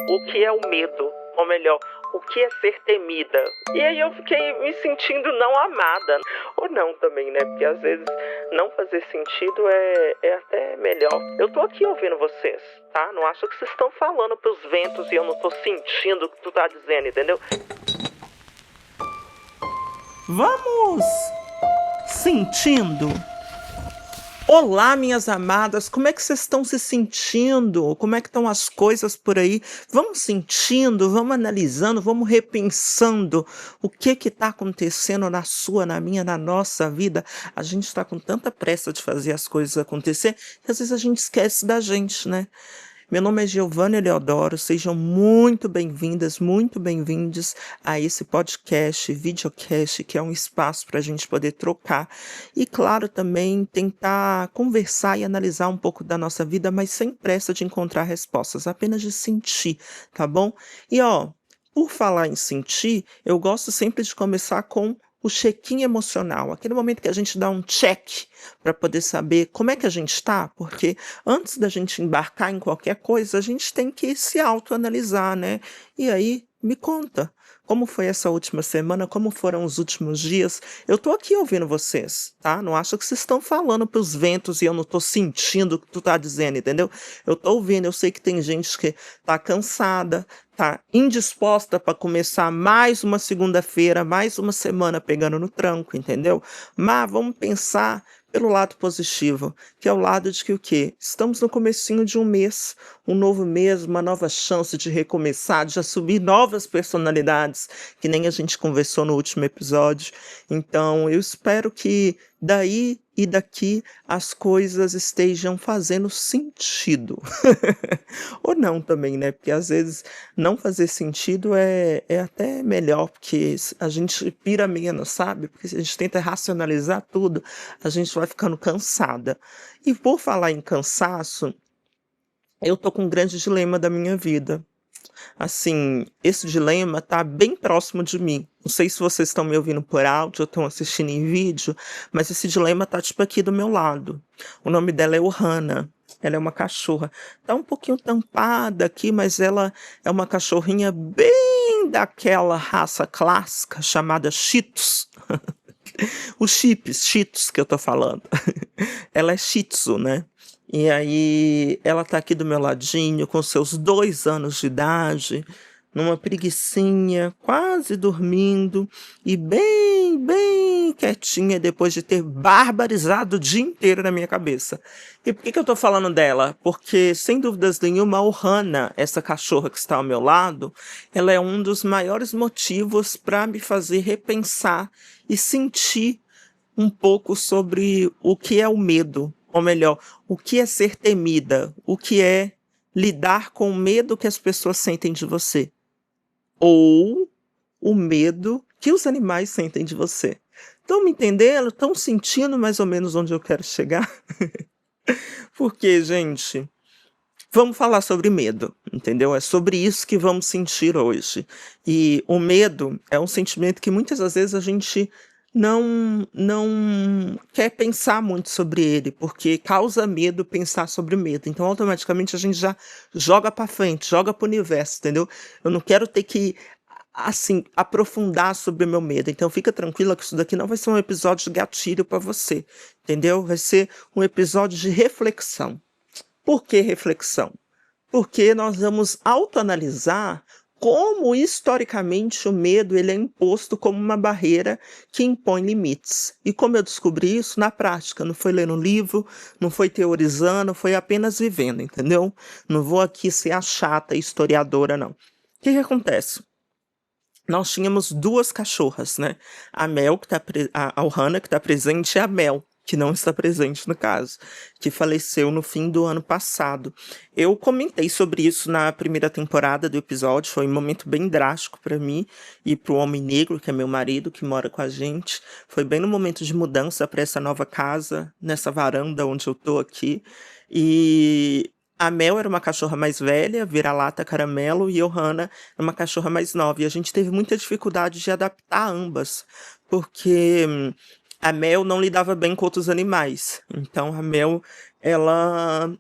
o que é o medo, ou melhor, o que é ser temida. E aí eu fiquei me sentindo não amada. Ou não também, né? Porque às vezes não fazer sentido é até melhor. Eu tô aqui ouvindo vocês, tá? Não acho que vocês estão falando pros ventos e eu não tô sentindo o que tu tá dizendo, entendeu? Vamos sentindo. Olá, minhas amadas, como é que vocês estão se sentindo? Como é que estão as coisas por aí? Vamos sentindo, vamos analisando, vamos repensando o que está acontecendo na sua, na minha, na nossa vida. A gente está com tanta pressa de fazer as coisas acontecer que às vezes a gente esquece da gente, né? Meu nome é Giovana Eleodoro, sejam muito bem-vindas, muito bem-vindos a esse podcast, videocast, que é um espaço para a gente poder trocar e, claro, também tentar conversar e analisar um pouco da nossa vida, mas sem pressa de encontrar respostas, apenas de sentir, tá bom? E, por falar em sentir, eu gosto sempre de começar com o check-in emocional, aquele momento que a gente dá um check para poder saber como é que a gente está, porque antes da gente embarcar em qualquer coisa, a gente tem que se autoanalisar, né? E aí, me conta, como foi essa última semana, como foram os últimos dias? Eu tô aqui ouvindo vocês, tá? Não acho que vocês estão falando pros ventos e eu não tô sentindo o que tu tá dizendo, entendeu? Eu tô ouvindo, eu sei que tem gente que tá cansada, tá indisposta para começar mais uma segunda-feira, mais uma semana pegando no tranco, entendeu? Mas vamos pensar pelo lado positivo, que é o lado de que o quê? Estamos no comecinho de um novo mês, uma nova chance de recomeçar, de assumir novas personalidades, que nem a gente conversou no último episódio. Então, eu espero que daí e daqui as coisas estejam fazendo sentido. Ou não também, né? Porque às vezes não fazer sentido é até melhor, porque a gente pira menos, sabe? Porque se a gente tenta racionalizar tudo, a gente vai ficando cansada. E por falar em cansaço, eu tô com um grande dilema da minha vida. Assim, esse dilema tá bem próximo de mim. Não sei se vocês estão me ouvindo por áudio ou estão assistindo em vídeo, mas esse dilema tá tipo aqui do meu lado. O nome dela é Ohana. Ela é uma cachorra. Tá um pouquinho tampada aqui, mas ela é uma cachorrinha bem daquela raça clássica chamada Shih Tzus. Os Cheetos que eu tô falando. Ela é Shih Tzu, né? E aí ela tá aqui do meu ladinho com seus 2 anos de idade, numa preguicinha, quase dormindo e bem quietinha depois de ter barbarizado o dia inteiro na minha cabeça. E por que eu tô falando dela? Porque, sem dúvidas nenhuma, a Ohana, essa cachorra que está ao meu lado, ela é um dos maiores motivos para me fazer repensar e sentir um pouco sobre o que é o medo, ou melhor, o que é ser temida, o que é lidar com o medo que as pessoas sentem de você, ou o medo que os animais sentem de você. Estão me entendendo? Estão sentindo mais ou menos onde eu quero chegar? Porque, gente, vamos falar sobre medo, entendeu? É sobre isso que vamos sentir hoje. E o medo é um sentimento que muitas das vezes a gente não quer pensar muito sobre ele, porque causa medo pensar sobre medo. Então, automaticamente, a gente já joga para frente, joga para o universo, entendeu? Eu não quero ter que, assim, aprofundar sobre o meu medo. Então, fica tranquila que isso daqui não vai ser um episódio de gatilho para você, entendeu? Vai ser um episódio de reflexão. Por que reflexão? Porque nós vamos autoanalisar como historicamente o medo ele é imposto como uma barreira que impõe limites. E como eu descobri isso na prática, não foi lendo livro, não foi teorizando, foi apenas vivendo, entendeu? Não vou aqui ser a chata historiadora, não. O que acontece? Nós tínhamos 2 cachorras, né? A Mel, a Ohana, que está presente, e a Mel, que não está presente no caso, que faleceu no fim do ano passado. Eu comentei sobre isso na primeira temporada do episódio, foi um momento bem drástico para mim e para o homem negro, que é meu marido, que mora com a gente. Foi bem no momento de mudança para essa nova casa, nessa varanda onde eu tô aqui. E a Mel era uma cachorra mais velha, vira-lata caramelo, e a Ohana era uma cachorra mais nova. E a gente teve muita dificuldade de adaptar ambas, porque a Mel não lidava bem com outros animais. Então a Mel, ela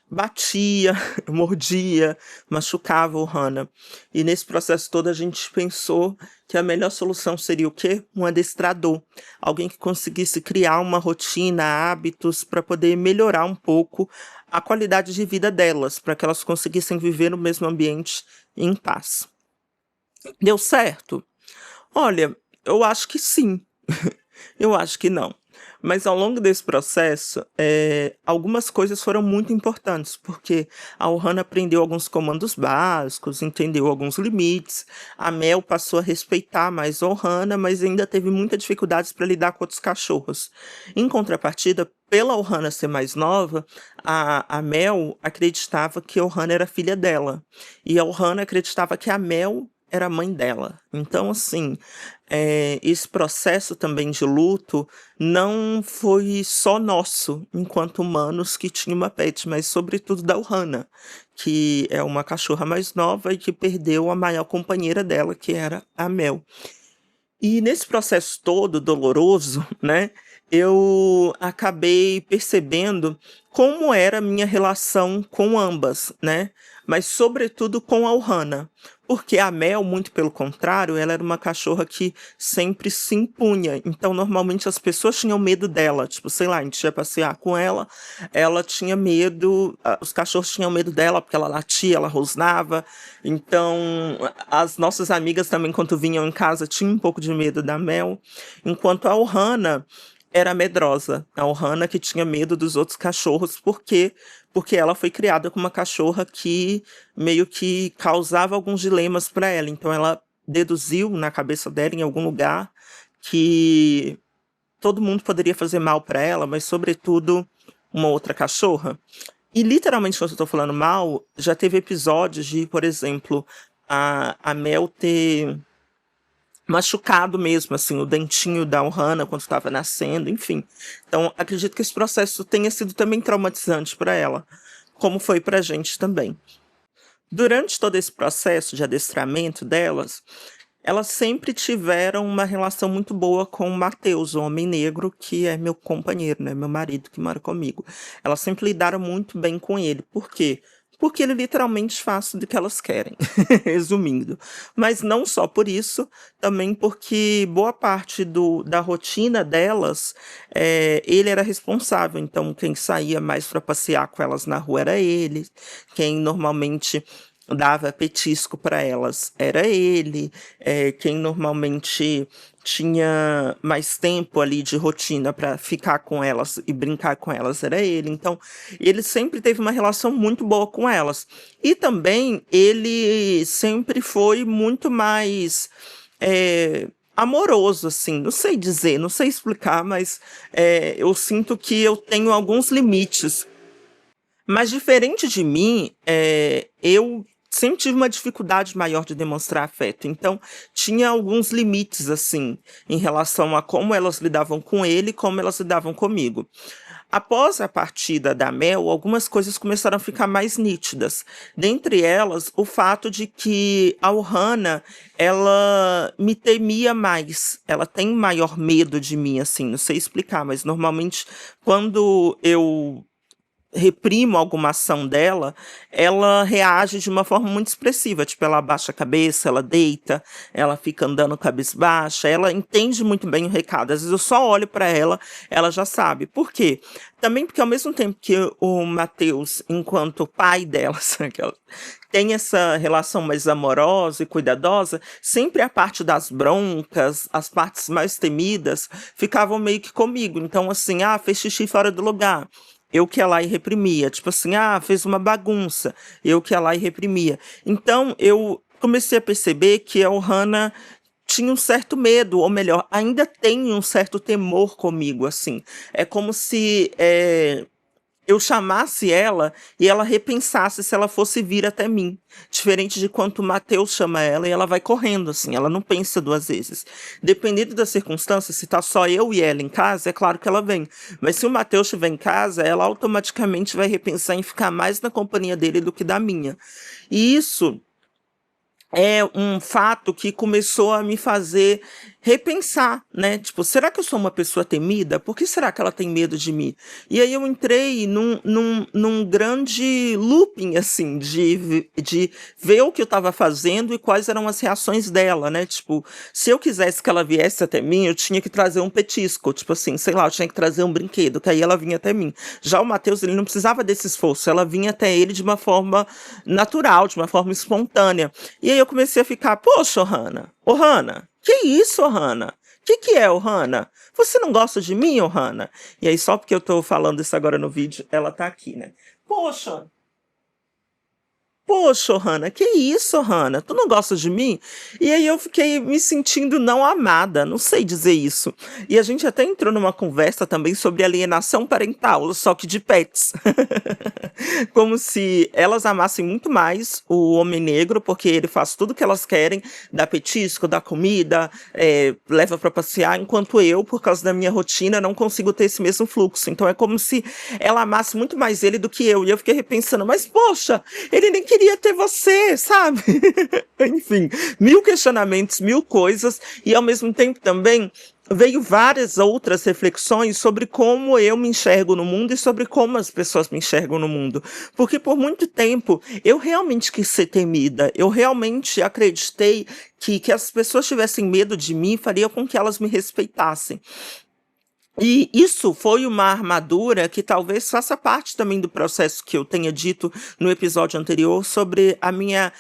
batia, mordia, machucava o Hannah. E nesse processo todo a gente pensou que a melhor solução seria o quê? Um adestrador. Alguém que conseguisse criar uma rotina, hábitos para poder melhorar um pouco a qualidade de vida delas, para que elas conseguissem viver no mesmo ambiente em paz. Deu certo? Olha, eu acho que sim. Eu acho que não. Mas ao longo desse processo, algumas coisas foram muito importantes, porque a Ohana aprendeu alguns comandos básicos, entendeu alguns limites, a Mel passou a respeitar mais a Ohana, mas ainda teve muitas dificuldades para lidar com outros cachorros. Em contrapartida, pela Ohana ser mais nova, a Mel acreditava que a Ohana era filha dela, e a Ohana acreditava que a Mel era a mãe dela. Então, assim, esse processo também de luto não foi só nosso, enquanto humanos que tinha uma pet, mas sobretudo da Ohana, que é uma cachorra mais nova e que perdeu a maior companheira dela, que era a Mel. E nesse processo todo doloroso, né, eu acabei percebendo como era a minha relação com ambas, né, mas sobretudo com a Ohana. Porque a Mel, muito pelo contrário, ela era uma cachorra que sempre se impunha. Então, normalmente as pessoas tinham medo dela. Tipo, sei lá, a gente ia passear com ela, ela tinha medo, os cachorros tinham medo dela porque ela latia, ela rosnava. Então, as nossas amigas também, quando vinham em casa, tinham um pouco de medo da Mel. Enquanto a Ohana era medrosa. A Ohana que tinha medo dos outros cachorros, porque ela foi criada com uma cachorra que meio que causava alguns dilemas para ela. Então ela deduziu na cabeça dela, em algum lugar, que todo mundo poderia fazer mal para ela, mas sobretudo uma outra cachorra. E literalmente, quando eu tô falando mal, já teve episódios de, por exemplo, a Mel ter machucado mesmo, assim, o dentinho da Ohana quando estava nascendo, enfim. Então, acredito que esse processo tenha sido também traumatizante para ela, como foi para a gente também. Durante todo esse processo de adestramento delas, elas sempre tiveram uma relação muito boa com o Matheus, o homem negro, que é meu companheiro, né, meu marido que mora comigo. Elas sempre lidaram muito bem com ele. Por quê? Porque ele literalmente faz tudo o que elas querem, resumindo. Mas não só por isso, também porque boa parte da rotina delas, ele era responsável. Então, quem saía mais para passear com elas na rua era ele, quem normalmente dava petisco para elas era ele, quem normalmente tinha mais tempo ali de rotina para ficar com elas e brincar com elas era ele. Então, ele sempre teve uma relação muito boa com elas. E também ele sempre foi muito mais amoroso, assim, não sei dizer, não sei explicar, mas eu sinto que eu tenho alguns limites. Mas diferente de mim, eu sempre tive uma dificuldade maior de demonstrar afeto. Então, tinha alguns limites, assim, em relação a como elas lidavam com ele e como elas lidavam comigo. Após a partida da Mel, algumas coisas começaram a ficar mais nítidas. Dentre elas, o fato de que a Ohana, ela me temia mais. Ela tem maior medo de mim, assim, não sei explicar, mas normalmente quando eu reprimo alguma ação dela, ela reage de uma forma muito expressiva, tipo, ela abaixa a cabeça, ela deita, ela fica andando cabisbaixa, ela entende muito bem o recado. Às vezes eu só olho para ela, ela já sabe. Por quê? Também porque ao mesmo tempo que o Matheus, enquanto pai dela, tem essa relação mais amorosa e cuidadosa, sempre a parte das broncas, as partes mais temidas, ficavam meio que comigo. Então, assim, fez xixi fora do lugar, eu que ia lá e reprimia. Tipo assim, fez uma bagunça, eu que ia lá e reprimia. Então, eu comecei a perceber que a Ohana tinha um certo medo, ou melhor, ainda tem um certo temor comigo, assim. É como se eu chamasse ela e ela repensasse se ela fosse vir até mim. Diferente de quando o Matheus chama ela e ela vai correndo, assim, ela não pensa duas vezes. Dependendo da circunstância, se tá só eu e ela em casa, é claro que ela vem. Mas se o Matheus estiver em casa, ela automaticamente vai repensar em ficar mais na companhia dele do que da minha. E isso é um fato que começou a me fazer repensar, né? Tipo, será que eu sou uma pessoa temida? Por que será que ela tem medo de mim? E aí eu entrei num grande looping, assim, de ver o que eu estava fazendo e quais eram as reações dela, né? Tipo, se eu quisesse que ela viesse até mim, eu tinha que trazer um petisco, tipo assim, sei lá, eu tinha que trazer um brinquedo, que aí ela vinha até mim. Já o Matheus, ele não precisava desse esforço, ela vinha até ele de uma forma natural, de uma forma espontânea. E aí eu comecei a ficar, poxa, ô Hannah, que isso, Hannah? Que é, ô Hannah? Você não gosta de mim, ô Hannah? E aí, só porque eu tô falando isso agora no vídeo, ela tá aqui, né? Poxa, poxa, Hannah, que isso, Hannah? Tu não gosta de mim? E aí eu fiquei me sentindo não amada, não sei dizer isso. E a gente até entrou numa conversa também sobre alienação parental, só que de pets. Como se elas amassem muito mais o homem negro, porque ele faz tudo que elas querem, dá petisco, dá comida, leva pra passear, enquanto eu, por causa da minha rotina, não consigo ter esse mesmo fluxo. Então é como se ela amasse muito mais ele do que eu. E eu fiquei repensando, mas poxa, ele nem queria ter você, sabe? Enfim, mil questionamentos, mil coisas, e ao mesmo tempo também veio várias outras reflexões sobre como eu me enxergo no mundo e sobre como as pessoas me enxergam no mundo. Porque por muito tempo eu realmente quis ser temida, eu realmente acreditei que as pessoas tivessem medo de mim faria com que elas me respeitassem. E isso foi uma armadura que talvez faça parte também do processo que eu tenha dito no episódio anterior sobre a minha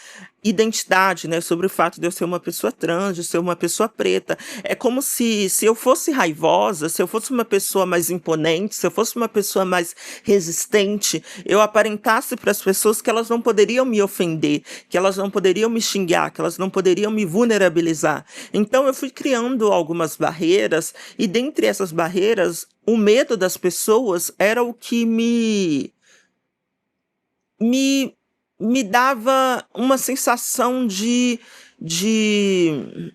identidade, né? Sobre o fato de eu ser uma pessoa trans, de ser uma pessoa preta. É como se eu fosse raivosa, se eu fosse uma pessoa mais imponente, se eu fosse uma pessoa mais resistente, eu aparentasse para as pessoas que elas não poderiam me ofender, que elas não poderiam me xingar, que elas não poderiam me vulnerabilizar. Então eu fui criando algumas barreiras, e dentre essas barreiras, o medo das pessoas era o que me, me dava uma sensação de, de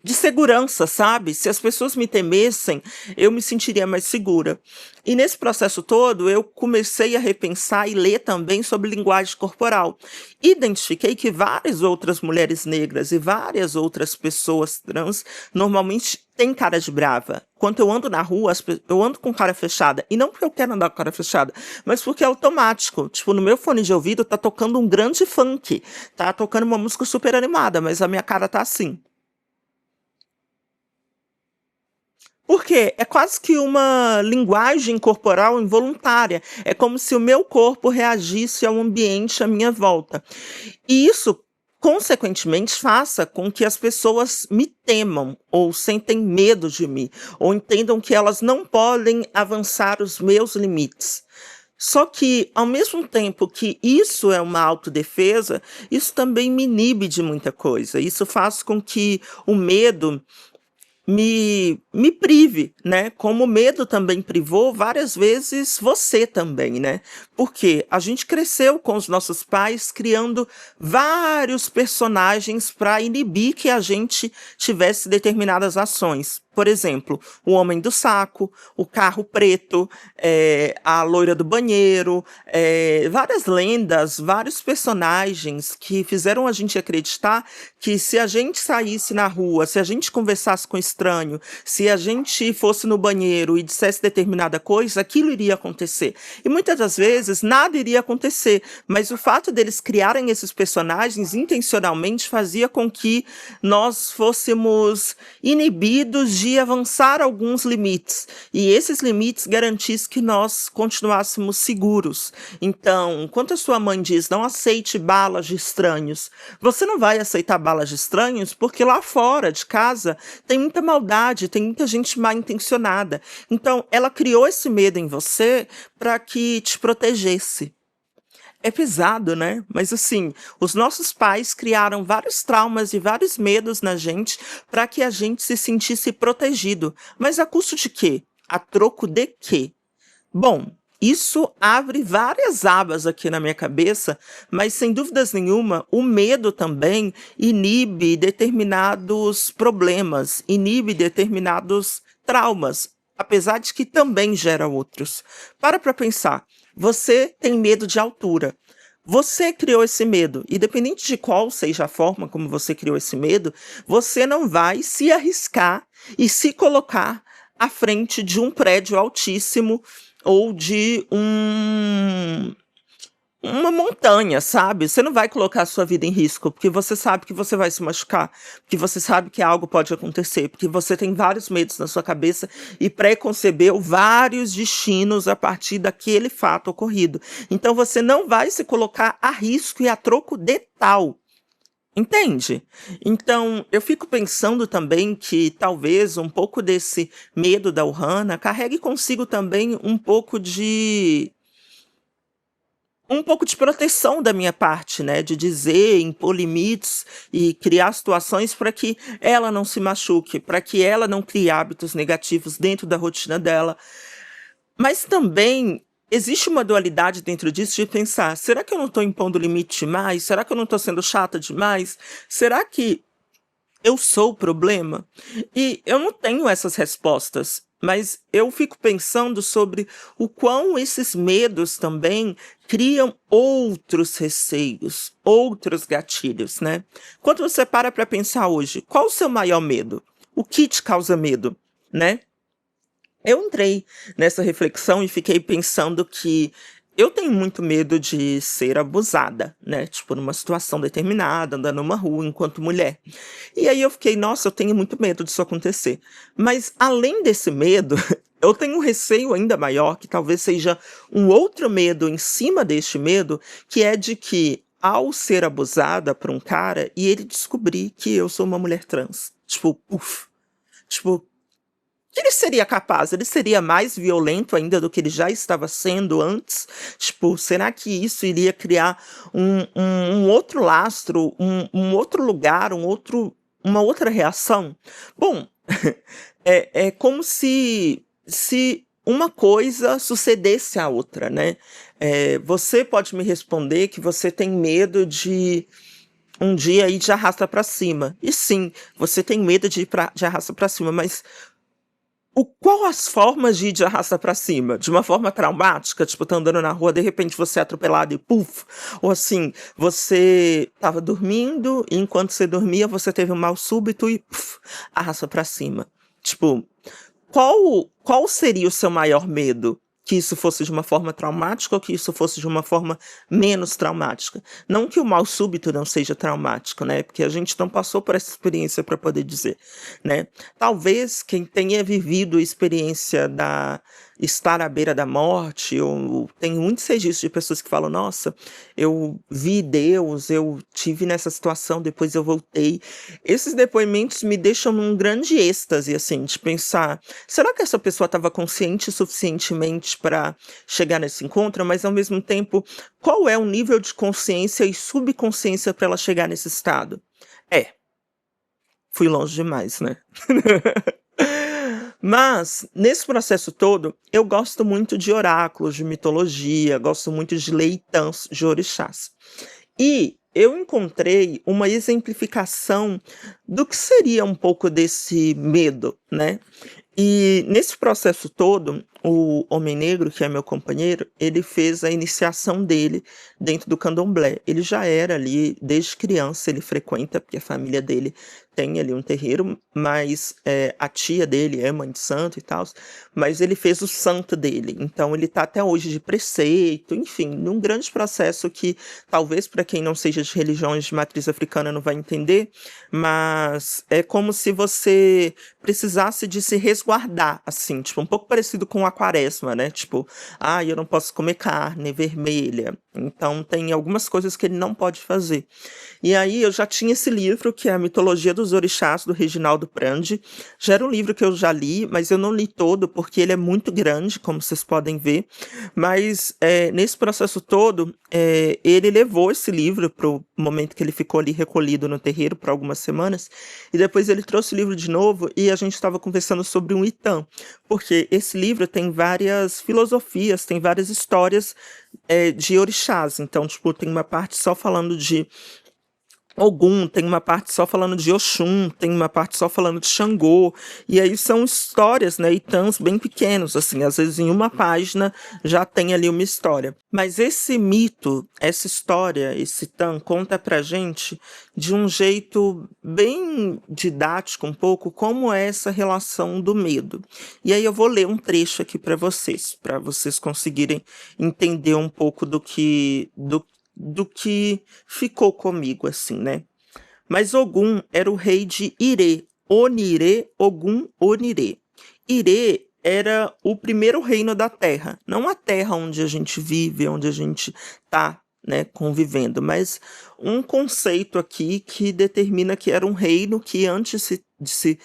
segurança, sabe? Se as pessoas me temessem, eu me sentiria mais segura. E nesse processo todo, eu comecei a repensar e ler também sobre linguagem corporal. Identifiquei que várias outras mulheres negras e várias outras pessoas trans normalmente têm cara de brava. Quando eu ando na rua, eu ando com cara fechada. E não porque eu quero andar com cara fechada, mas porque é automático. Tipo, no meu fone de ouvido tá tocando um grande funk. Tá tocando uma música super animada, mas a minha cara tá assim. Porque é quase que uma linguagem corporal involuntária. É como se o meu corpo reagisse ao ambiente à minha volta. E isso, consequentemente, faça com que as pessoas me temam, ou sentem medo de mim, ou entendam que elas não podem avançar os meus limites. Só que, ao mesmo tempo que isso é uma autodefesa, isso também me inibe de muita coisa. Isso faz com que o medo me prive, né? Como o medo também privou várias vezes você também, né? Porque a gente cresceu com os nossos pais criando vários personagens para inibir que a gente tivesse determinadas ações. Por exemplo, o homem do saco, o carro preto, a loira do banheiro, várias lendas, vários personagens que fizeram a gente acreditar que se a gente saísse na rua, se a gente conversasse com estranho, se a gente fosse no banheiro e dissesse determinada coisa, aquilo iria acontecer. E muitas das vezes nada iria acontecer, mas o fato deles criarem esses personagens intencionalmente fazia com que nós fôssemos inibidos de avançar alguns limites, e esses limites garantissem que nós continuássemos seguros. Então, quando a sua mãe diz não aceite balas de estranhos, você não vai aceitar balas de estranhos porque lá fora de casa tem muita maldade, tem muita gente mal intencionada. Então, ela criou esse medo em você para que te protegesse. É pesado, né? Mas assim, os nossos pais criaram vários traumas e vários medos na gente para que a gente se sentisse protegido. Mas a custo de quê? A troco de quê? Bom, isso abre várias abas aqui na minha cabeça, mas sem dúvidas nenhuma, o medo também inibe determinados problemas, inibe determinados traumas, apesar de que também gera outros. Para pensar. Você tem medo de altura. Você criou esse medo, independente de qual seja a forma como você criou esse medo, você não vai se arriscar e se colocar à frente de um prédio altíssimo ou de uma montanha, sabe? Você não vai colocar a sua vida em risco, porque você sabe que você vai se machucar, porque você sabe que algo pode acontecer, porque você tem vários medos na sua cabeça e pré-concebeu vários destinos a partir daquele fato ocorrido. Então você não vai se colocar a risco e a troco de tal. Entende? Então, eu fico pensando também que talvez um pouco desse medo da Ohana carregue consigo também um pouco de proteção da minha parte, né? De dizer, impor limites e criar situações para que ela não se machuque, para que ela não crie hábitos negativos dentro da rotina dela. Mas também existe uma dualidade dentro disso de pensar: será que eu não estou impondo limite demais? Será que eu não estou sendo chata demais? Será que eu sou o problema? E eu não tenho essas respostas, mas eu fico pensando sobre o quão esses medos também criam outros receios, outros gatilhos, né? Quando você para pensar hoje, qual o seu maior medo? O que te causa medo, né? Eu entrei nessa reflexão e fiquei pensando que eu tenho muito medo de ser abusada, né? Tipo, numa situação determinada, andando numa rua enquanto mulher. E aí eu fiquei, nossa, eu tenho muito medo disso acontecer. Mas além desse medo, eu tenho um receio ainda maior, que talvez seja um outro medo em cima deste medo, que é de que ao ser abusada por um cara e ele descobrir que eu sou uma mulher trans, tipo, uff, tipo, que ele seria capaz? Ele seria mais violento ainda do que ele já estava sendo antes? Tipo, será que isso iria criar um outro lastro, um outro lugar, uma outra reação? Bom, é como se uma coisa sucedesse à outra, né? Você pode me responder que você tem medo de um dia ir de arrasta para cima. E sim, você tem medo de ir de arrasta para cima, mas qual as formas de ir de arrasta pra cima? De uma forma traumática, tipo, tá andando na rua, de repente você é atropelado e puf! Ou assim, você tava dormindo e enquanto você dormia você teve um mal súbito e puf, arrasta pra cima. Tipo, qual seria o seu maior medo? Que isso fosse de uma forma traumática ou que isso fosse de uma forma menos traumática? Não que o mal súbito não seja traumático, né? Porque a gente não passou por essa experiência para poder dizer, né? Talvez quem tenha vivido a experiência da estar à beira da morte, ou tem muitos registros de pessoas que falam: nossa, eu vi Deus, eu tive nessa situação, depois eu voltei. Esses depoimentos me deixam num grande êxtase, assim, de pensar: será que essa pessoa estava consciente suficientemente para chegar nesse encontro? Mas ao mesmo tempo, qual é o nível de consciência e subconsciência para ela chegar nesse estado? Fui longe demais, né? Mas, nesse processo todo, eu gosto muito de oráculos, de mitologia, gosto muito de leitãs, de orixás. E eu encontrei uma exemplificação do que seria um pouco desse medo, né? E nesse processo todo, o homem negro, que é meu companheiro, ele fez a iniciação dele dentro do candomblé. Ele já era ali, desde criança ele frequenta, porque a família dele tem ali um terreiro, mas a tia dele é mãe de santo e tal, mas ele fez o santo dele. Então ele tá até hoje de preceito, enfim, num grande processo que talvez para quem não seja de religiões de matriz africana não vai entender, mas é como se você precisasse de se resguardar, assim, tipo, um pouco parecido com a quaresma, né? Tipo, eu não posso comer carne vermelha. Então tem algumas coisas que ele não pode fazer. E aí eu já tinha esse livro, que é a Mitologia dos Orixás, do Reginaldo Prandi. Já era um livro que eu já li, mas eu não li todo, porque ele é muito grande, como vocês podem ver. Mas nesse processo todo, ele levou esse livro para o momento que ele ficou ali recolhido no terreiro por algumas semanas, e depois ele trouxe o livro de novo e a gente estava conversando sobre um Itã, porque esse livro tem várias filosofias, tem várias histórias de orixás. Então, tipo, tem uma parte só falando de Ogum tem uma parte só falando de Oxum, tem uma parte só falando de Xangô, e aí são histórias, né, itãs bem pequenos, assim, às vezes em uma página já tem ali uma história. Mas esse mito, essa história, esse itã conta pra gente de um jeito bem didático um pouco como é essa relação do medo. E aí eu vou ler um trecho aqui para vocês conseguirem entender um pouco do que ficou comigo, assim, né? Mas Ogum era o rei de Ire, Onire, Ogum, Onire. Ire era o primeiro reino da terra, não a terra onde a gente vive, onde a gente tá, né, convivendo, mas um conceito aqui que determina que era um reino que antes de se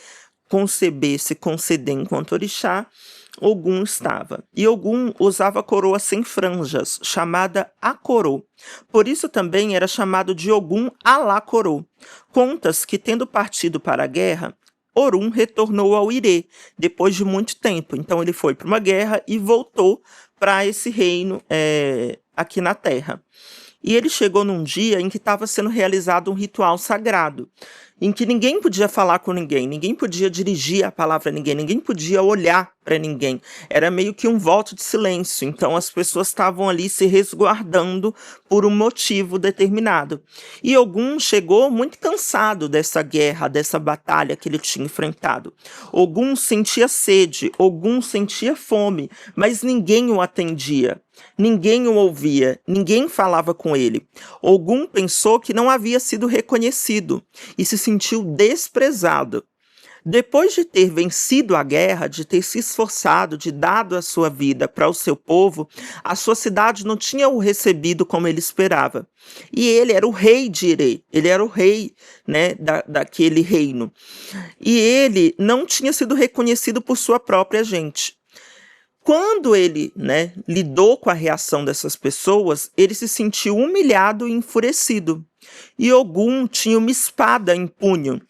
conceber, se conceder enquanto orixá, Ogum estava. E Ogum usava coroa sem franjas, chamada Akorô. Por isso também era chamado de Ogum Alakorô. Contas que, tendo partido para a guerra, Orum retornou ao Irê, depois de muito tempo. Então ele foi para uma guerra e voltou para esse reino aqui na Terra. E ele chegou num dia em que estava sendo realizado um ritual sagrado, em que ninguém podia falar com ninguém, ninguém podia dirigir a palavra a ninguém, ninguém podia olhar para ninguém. Era meio que um voto de silêncio, então as pessoas estavam ali se resguardando por um motivo determinado. E Ogum chegou muito cansado dessa guerra, dessa batalha que ele tinha enfrentado. Ogum sentia sede, Ogum sentia fome, mas ninguém o atendia. Ninguém o ouvia, ninguém falava com ele. Ogum pensou que não havia sido reconhecido e se sentiu desprezado. Depois de ter vencido a guerra, de ter se esforçado, de dado a sua vida para o seu povo, a sua cidade não tinha o recebido como ele esperava. E ele era o rei de Irê, ele era o rei, né, daquele reino. E ele não tinha sido reconhecido por sua própria gente. Quando ele, né, lidou com a reação dessas pessoas, ele se sentiu humilhado e enfurecido. E Ogum tinha uma espada em punho.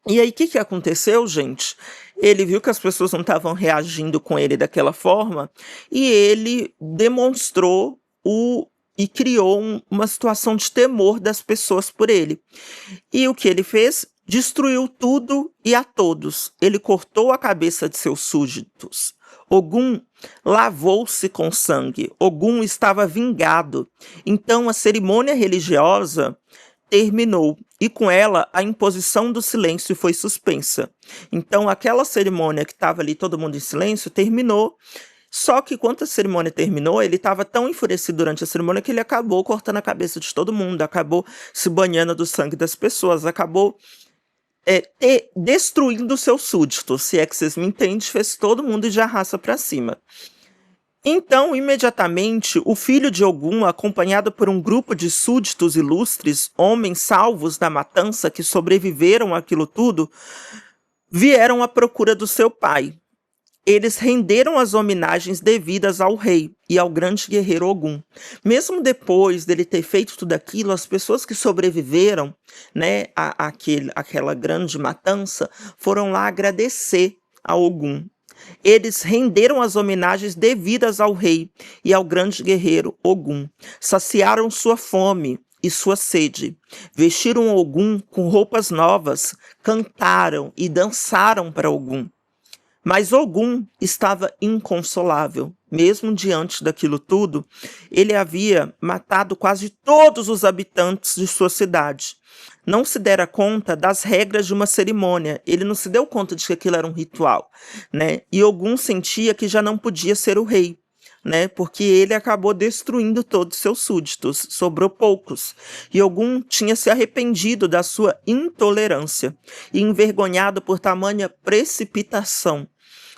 E aí, o que aconteceu, gente? Ele viu que as pessoas não estavam reagindo com ele daquela forma e ele demonstrou e criou uma situação de temor das pessoas por ele. E o que ele fez? Destruiu tudo e a todos. Ele cortou a cabeça de seus súditos. Ogum lavou-se com sangue. Ogum estava vingado. Então a cerimônia religiosa terminou e com ela a imposição do silêncio foi suspensa. Então aquela cerimônia que estava ali todo mundo em silêncio terminou. Só que quando a cerimônia terminou, ele estava tão enfurecido durante a cerimônia que ele acabou cortando a cabeça de todo mundo, acabou se banhando do sangue das pessoas, acabou destruindo seus súditos, se é que vocês me entendem, fez todo mundo de arraça para cima. Então, imediatamente, o filho de Ogum, acompanhado por um grupo de súditos ilustres, homens salvos da matança que sobreviveram àquilo tudo, vieram à procura do seu pai. Eles renderam as homenagens devidas ao rei e ao grande guerreiro Ogum. Mesmo depois dele ter feito tudo aquilo, as pessoas que sobreviveram, né, àquela grande matança foram lá agradecer a Ogum. Eles renderam as homenagens devidas ao rei e ao grande guerreiro Ogum. Saciaram sua fome e sua sede. Vestiram Ogum com roupas novas, cantaram e dançaram para Ogum. Mas Ogum estava inconsolável. Mesmo diante daquilo tudo, ele havia matado quase todos os habitantes de sua cidade. Não se dera conta das regras de uma cerimônia. Ele não se deu conta de que aquilo era um ritual, né? E Ogum sentia que já não podia ser o rei, né? Porque ele acabou destruindo todos os seus súditos, sobrou poucos. E Ogum tinha se arrependido da sua intolerância e envergonhado por tamanha precipitação.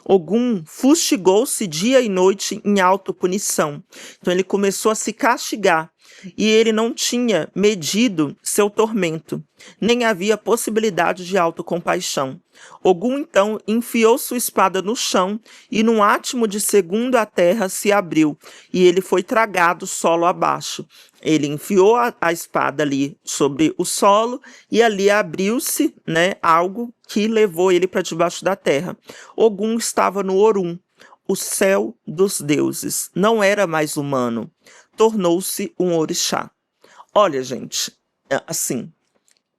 Ogum fustigou-se dia e noite em autopunição. Então ele começou a se castigar e ele não tinha medido seu tormento, nem havia possibilidade de autocompaixão. Ogum então enfiou sua espada no chão e num átimo de segundo a terra se abriu e ele foi tragado solo abaixo. Ele enfiou a espada ali sobre o solo e ali abriu-se, né, algo que levou ele para debaixo da terra. Ogum estava no Orum, o céu dos deuses. Não era mais humano. Tornou-se um orixá. Olha, gente, assim,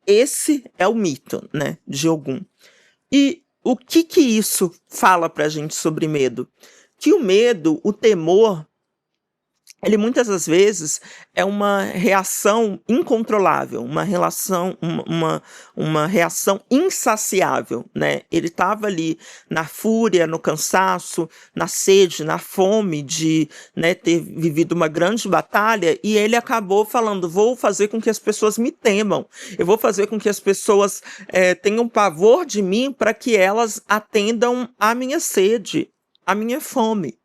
esse é o mito, né, de Ogum. E o que isso fala pra gente sobre medo? Que o medo, o temor, ele muitas das vezes é uma reação incontrolável, uma reação insaciável, né? Ele estava ali na fúria, no cansaço, na sede, na fome de, né, ter vivido uma grande batalha, e ele acabou falando: vou fazer com que as pessoas me temam, eu vou fazer com que as pessoas tenham pavor de mim para que elas atendam à minha sede, à minha fome.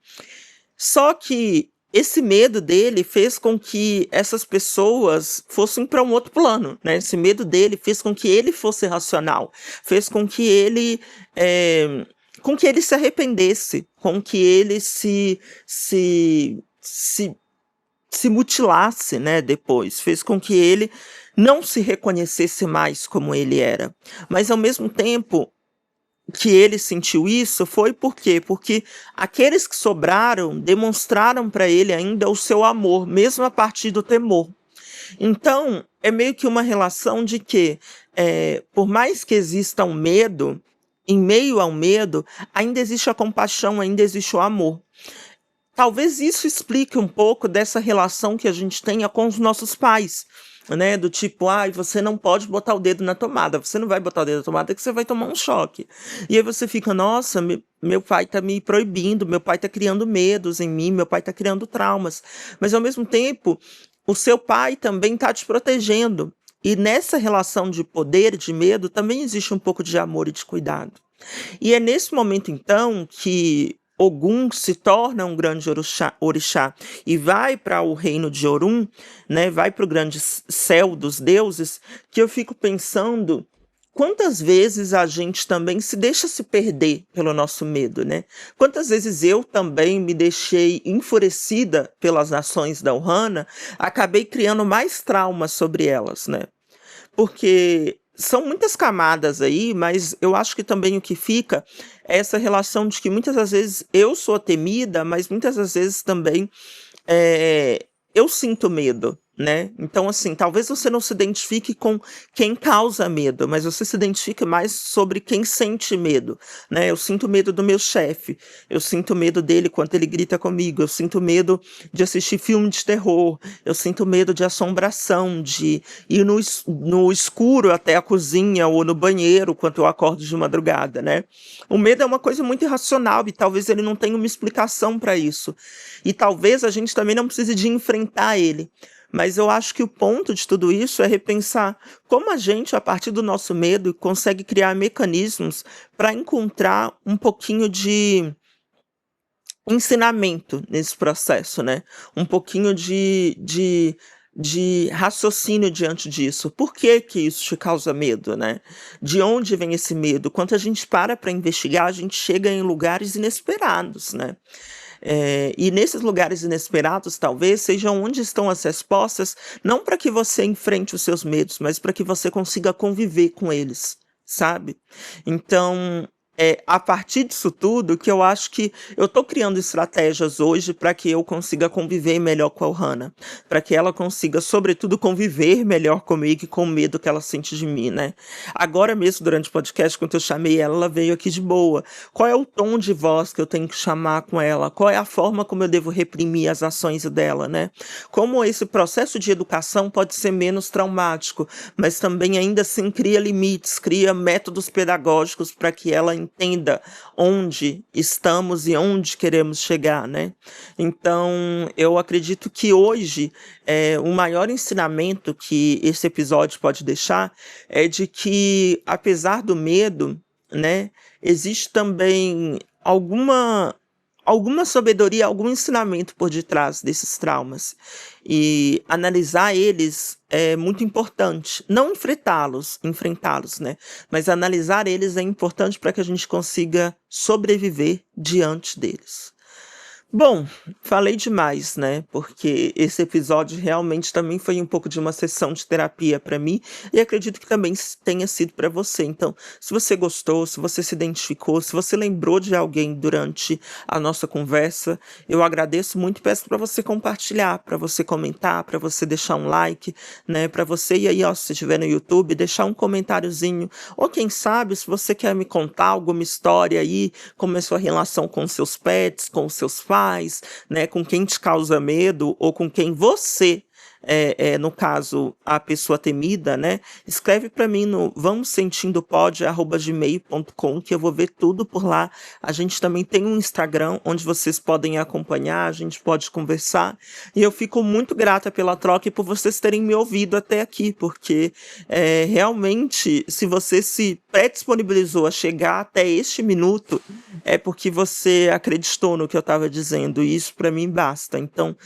Só que esse medo dele fez com que essas pessoas fossem para um outro plano, né? Esse medo dele fez com que ele fosse racional, fez com que ele se arrependesse, com que ele se mutilasse, né? Depois, fez com que ele não se reconhecesse mais como ele era. Mas ao mesmo tempo que ele sentiu isso foi por quê? Porque aqueles que sobraram demonstraram para ele ainda o seu amor, mesmo a partir do temor. Então, é meio que uma relação de que, por mais que exista um medo, em meio ao medo, ainda existe a compaixão, ainda existe o amor. Talvez isso explique um pouco dessa relação que a gente tenha com os nossos pais, né? Do tipo, você não pode botar o dedo na tomada, você não vai botar o dedo na tomada que você vai tomar um choque. E aí você fica: nossa, meu pai tá me proibindo, meu pai tá criando medos em mim, meu pai tá criando traumas. Mas ao mesmo tempo, o seu pai também tá te protegendo. E nessa relação de poder, de medo, também existe um pouco de amor e de cuidado. E é nesse momento, então, que Ogum se torna um grande orixá e vai para o reino de Orun, né, vai para o grande céu dos deuses, que eu fico pensando quantas vezes a gente também se deixa se perder pelo nosso medo, né? Quantas vezes eu também me deixei enfurecida pelas ações da Ohana, acabei criando mais traumas sobre elas, né? Porque são muitas camadas aí, mas eu acho que também o que fica é essa relação de que muitas das vezes eu sou temida, mas muitas das vezes também eu sinto medo, né? Então, assim, talvez você não se identifique com quem causa medo, mas você se identifique mais sobre quem sente medo, né? Eu sinto medo do meu chefe, eu sinto medo dele quando ele grita comigo, eu sinto medo de assistir filme de terror, eu sinto medo de assombração, de ir no escuro até a cozinha ou no banheiro quando eu acordo de madrugada, né? O medo é uma coisa muito irracional e talvez ele não tenha uma explicação para isso. E talvez a gente também não precise de enfrentar ele. Mas eu acho que o ponto de tudo isso é repensar como a gente, a partir do nosso medo, consegue criar mecanismos para encontrar um pouquinho de ensinamento nesse processo, né? Um pouquinho de raciocínio diante disso. Por que isso te causa medo, né? De onde vem esse medo? Quando a gente para investigar, a gente chega em lugares inesperados, né? E nesses lugares inesperados, talvez, sejam onde estão as respostas, não para que você enfrente os seus medos, mas para que você consiga conviver com eles, sabe? Então, a partir disso tudo que eu acho que eu estou criando estratégias hoje para que eu consiga conviver melhor com a Ohana, para que ela consiga, sobretudo, conviver melhor comigo e com o medo que ela sente de mim, né? Agora mesmo, durante o podcast, quando eu chamei ela, ela veio aqui de boa. Qual é o tom de voz que eu tenho que chamar com ela? Qual é a forma como eu devo reprimir as ações dela, né? Como esse processo de educação pode ser menos traumático, mas também ainda assim cria limites, cria métodos pedagógicos para que ela entenda onde estamos e onde queremos chegar, né? Então, eu acredito que hoje o maior ensinamento que esse episódio pode deixar é de que, apesar do medo, né, existe também alguma sabedoria, algum ensinamento por detrás desses traumas. E analisar eles é muito importante. Não enfrentá-los, né? Mas analisar eles é importante para que a gente consiga sobreviver diante deles. Bom, falei demais, né, porque esse episódio realmente também foi um pouco de uma sessão de terapia para mim e acredito que também tenha sido para você. Então, se você gostou, se você se identificou, se você lembrou de alguém durante a nossa conversa, eu agradeço muito e peço para você compartilhar, para você comentar, para você deixar um like, né, para você e aí, ó, se estiver no YouTube, deixar um comentáriozinho, ou quem sabe, se você quer me contar alguma história aí, como é a sua relação com seus pets, com os seus pais, né, com quem te causa medo ou com quem você no caso, a pessoa temida, né? Escreve para mim no vamosentindopod@gmail.com que eu vou ver tudo por lá. A gente também tem um Instagram onde vocês podem acompanhar, a gente pode conversar. E eu fico muito grata pela troca e por vocês terem me ouvido até aqui, porque realmente, se você se pré-disponibilizou a chegar até este minuto, é porque você acreditou no que eu estava dizendo, e isso para mim basta. Então,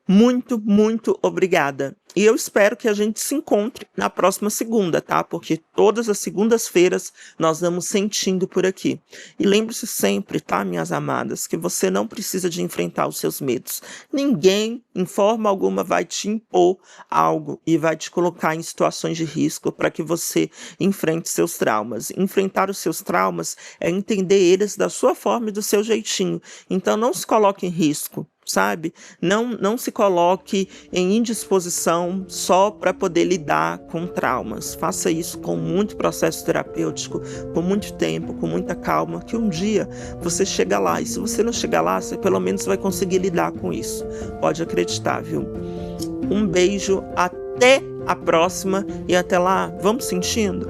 muito, muito obrigada. E eu espero que a gente se encontre na próxima segunda, tá? Porque todas as segundas-feiras nós vamos sentindo por aqui. E lembre-se sempre, tá, minhas amadas, que você não precisa de enfrentar os seus medos. Ninguém, em forma alguma, vai te impor algo e vai te colocar em situações de risco para que você enfrente seus traumas. Enfrentar os seus traumas é entender eles da sua forma e do seu jeitinho. Então não se coloque em risco, sabe? Não se coloque em indisposição só para poder lidar com traumas. Faça isso com muito processo terapêutico, com muito tempo, com muita calma, que um dia você chega lá. E se você não chegar lá, você pelo menos vai conseguir lidar com isso. Pode acreditar, viu? Um beijo, até a próxima e até lá, vamos sentindo?